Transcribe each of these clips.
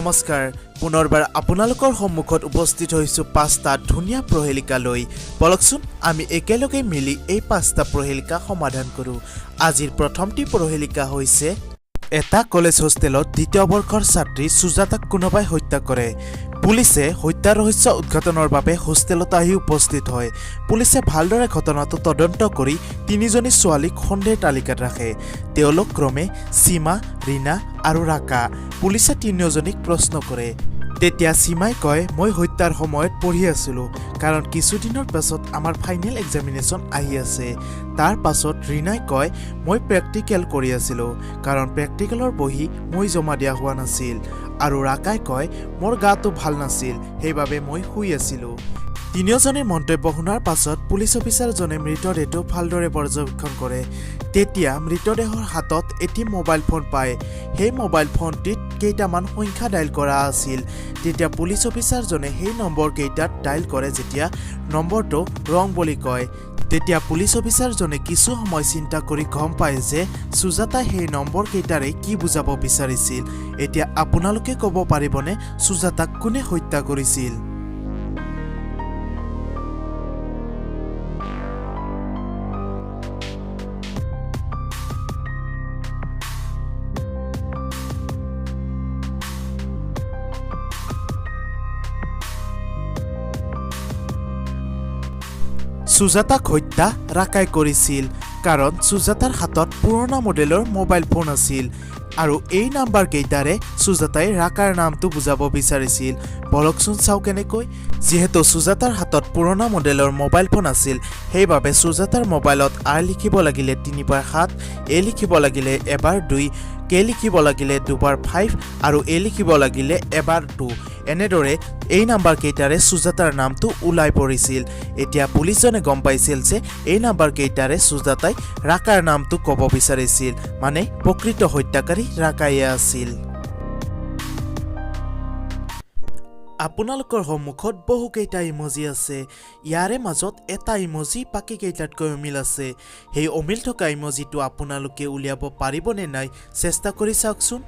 নমস্কাৰ পুনৰবাৰ আপোনালোকৰ সন্মুখত উপস্থিত হৈছো পাঁচটা ধুনীয়া প্ৰহেলিকা লৈ বলকচোন আমি একেলগে মিলি এই পাঁচটা প্ৰহেলিকা সমাধান কৰো আজিৰ প্ৰথমটি প্ৰহেলিকা হৈছে এটা কলেজ হোষ্টেলত দ্বিতীয় বৰ্ষৰ ছাত্ৰী সুজাতাক কোনোবাই হত্যা কৰে পুলিচে হত্যা ৰহস্য উদ্ঘাটনৰ বাবে হোষ্টেলত আহি উপস্থিত হয় পুলিচে ভালদৰে ঘটনাটো তদন্ত কৰি তিনিজনী ছোৱালীক সন্দেহৰ তালিকাত ৰাখে তেওঁলোক ক্ৰমে সীমা ৰীনা আৰু ৰাকা পুলিচে তিনিজনীক প্ৰশ্ন কৰে তেতিয়া সীমাই কয় মই হত্যাৰ সময়ত পঢ়ি আছিলো কাৰণ কিছুদিনৰ পাছত আমাৰ ফাইনেল এক্সামিনেশ্যন আহি আছে তাৰ পাছত ৰীনাই কয় মই প্ৰেক্টিকেল কৰি আছিলো কাৰণ প্ৰেক্টিকেলৰ বহি মই জমা দিয়া হোৱা নাছিল আৰু ৰাকাই কয় মোৰ গাটো ভাল নাছিল সেইবাবে মই শুই আছিলো তিনিজনে মন্তব্য শুনাৰ পাছত পুলিচ অফিচাৰজনে মৃতদেহটো ভালদৰে পৰ্যবেক্ষণ কৰে তেতিয়া মৃতদেহৰ হাতত এটি মোবাইল ফোন পায় সেই মোবাইল ফোনটিত কেইটামান সংখ্যা ডাইল কৰা আছিল তেতিয়া পুলিচ অফিচাৰজনে সেই নম্বৰ কেইটাত ডাইল কৰে যেতিয়া নম্বৰটো ৰং বুলি কয় তেতিয়া পুলিচ অফিচাৰজনে কিছু সময় চিন্তা কৰি গম পায় যে সুজাতাই সেই নম্বৰ কেইটাৰে কি বুজাব বিচাৰিছিল এতিয়া আপোনালোকে ক'ব পাৰিবনে সুজাতাক কোনে হত্যা কৰিছিল সুজাতাক হত্যা ৰাকাই কৰিছিল কাৰণ সুজাতাৰ হাতত পুৰণা মডেলৰ মোবাইল ফোন আছিল আৰু এই নাম্বাৰ কেইটাৰে সুজাতাই ৰাকাৰ নামটো বুজাব বিচাৰিছিল বলকচোন চাও কেনেকৈ যেহেতু সুজাতাৰ হাতত পুৰণা মডেলৰ মোবাইল ফোন আছিল সেইবাবে সুজাতাৰ মোবাইলত আৰ লিখিব লাগিলে 3 বাৰ 7 এ লিখিব লাগিলে এবাৰ 2 কে লিখিব লাগিলে 2 বাৰ 5 আৰু এ লিখিব লাগিলে এবাৰ 2 এনেদৰে এই নাম্বাৰ কেইটাৰে সুজাতাৰ নামটো উলাই পৰিছিল এতিয়া পুলিচজনে গম পাইছিল যে এই নাম্বাৰ কেইটাৰে সুজাতাই ৰাকাৰ নামটো ক'ব বিচাৰিছিল মানে প্ৰকৃত হত্যাকাৰী ৰাকাই আছিল আপোনালোকৰ সন্মুখত বহু কেইটা ইমোজি আছে ইয়াৰে মাজত এটা ইমোজি বাকি কেইটাতকৈ অমিল আছে সেই অমিল থকা ইমোজিটো আপোনালোকে উলিয়াব পাৰিবনে নাই চেষ্টা কৰি চাওকচোন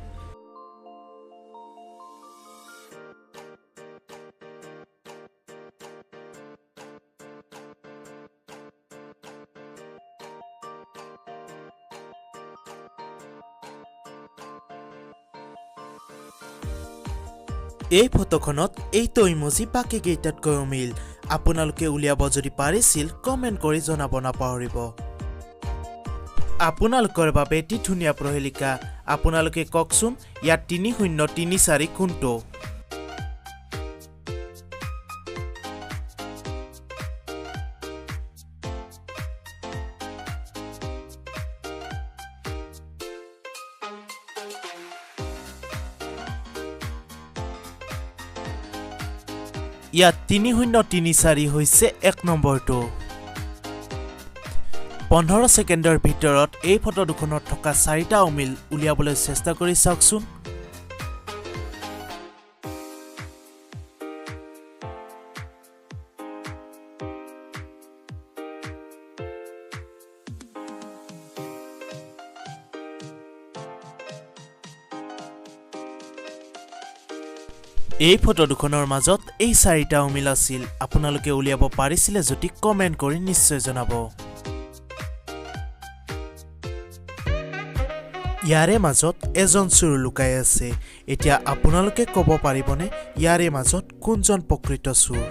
এই ফটোখনত এইটো ইমোজি বাকি কেইটাতকৈ অমিল আপোনালোকে উলিয়াব যদি পাৰিছিল কমেন্ট কৰি জনাব নাপাহৰিব আপোনালোকৰ বাবে এটি ধুনীয়া প্ৰহেলিকা আপোনালোকে কওকচোন ইয়াত 3034 কোনটো ইয়াত 3034 হৈছে 1 নম্বৰটো 15 সেকেন্ডৰ ভিতৰত এই ফটো দুখনত থকা 4টা অমিল উলিয়াবলৈ চেষ্টা কৰি চাওকচোন এই ফটো দুখনৰ মাজত এই 4টা অমিল আছিল আপোনালোকে উলিয়াব পাৰিছিলে যদি কমেন্ট কৰি নিশ্চয় জনাব ইয়াৰে মাজত এজন চোৰ লুকাই আছে এতিয়া আপোনালোকে ক'ব পাৰিবনে ইয়াৰে মাজত কোনজন প্ৰকৃত চোৰ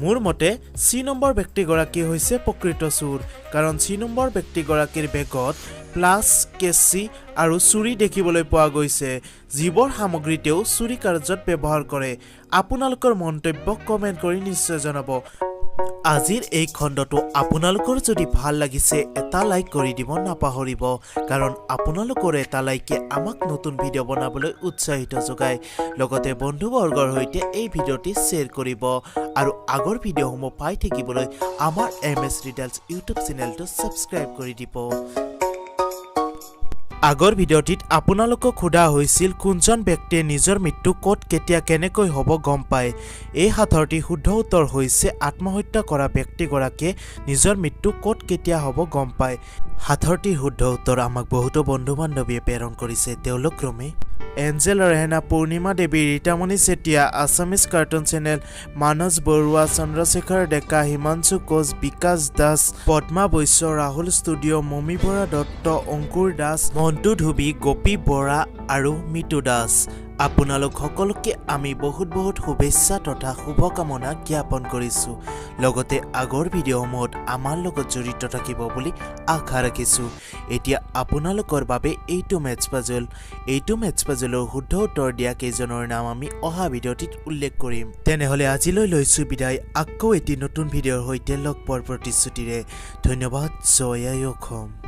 মোৰ মতে সি নম্বৰ ব্যক্তিগৰাকী হৈছে প্ৰকৃত চোৰ কাৰণ সি নম্বৰ ব্যক্তিগৰাকীৰ বেগত প্লাস কেচি আৰু চুৰি দেখিবলৈ পোৱা গৈছে যিবোৰ সামগ্ৰীতেও চুৰি কাৰ্যত ব্যৱহাৰ কৰে আপোনালোকৰ মন্তব্য কমেন্ট কৰি নিশ্চয় জনাব আজিৰ এই খণ্ডটো আপোনালোকৰ যদি ভাল লাগিছে এটা লাইক কৰি দিব নাপাহৰিব কাৰণ আপোনালোকৰ এটা লাইকে আমাক নতুন ভিডিঅ' বনাবলৈ উৎসাহিত যোগায় লগতে বন্ধুবৰ্গৰ সৈতে এই ভিডিঅ'টি শ্বেয়াৰ কৰিব আৰু আগৰ ভিডিঅ'সমূহ পাই থাকিবলৈ আমাৰ এমএছ ৰিডলছ ইউটিউব চেনেলটো সাবস্ক্ৰাইব কৰি দিব আগৰ ভিডিঅ'টিত আপোনালোকক সোধা হৈছিল কোনজন ব্যক্তিয়ে নিজৰ মৃত্যু ক'ত কেতিয়া কেনেকৈ হ'ব গম পায়। এই সাঁথৰটি শুদ্ধ উত্তৰ হৈছে আত্মহত্যা কৰা ব্যক্তিগৰাকীয়ে নিজৰ মৃত্যু ক'ত কেতিয়া হ'ব গম পায়। সাঁথৰটিৰ শুদ্ধ উত্তৰ আমাক বহুতো বন্ধু বান্ধৱীয়ে প্ৰেৰণ কৰিছে। তেওঁলোক ক্ৰমে Angel Rehena, Purnima Devi, Ritamoni Chetia, Assamese cartoon channel, Manas Baruah, Chandrasekhar Deka, Himanshu Koch, Bikash Das, Padma Baishya, Rahul studio', Mami Bora Dutta, Ankur Das, Montu Dhubi, Gopi Bora আৰু মিতু দাস। আপোনালোক সকলোকে আমি বহুত শুভেচ্ছা তথা শুভকামনা জ্ঞাপন কৰিছোঁ। লগতে আগৰ ভিডিঅ'সমূহত আমাৰ লগত জড়িত থাকিব বুলি আশা ৰাখিছোঁ। এতিয়া আপোনালোকৰ বাবে এইটো মেথছ পাজলৰ শুদ্ধ উত্তৰ দিয়া কেইজনৰ নাম আমি অহা ভিডিঅ'টিত উল্লেখ কৰিম। তেনেহ'লে আজিলৈ লৈছোঁ বিদায়। আকৌ এটি নতুন ভিডিঅ'ৰ সৈতে লগ পোৱাৰ প্ৰতিশ্ৰুতিৰে। ধন্যবাদ। জয় আই অসম।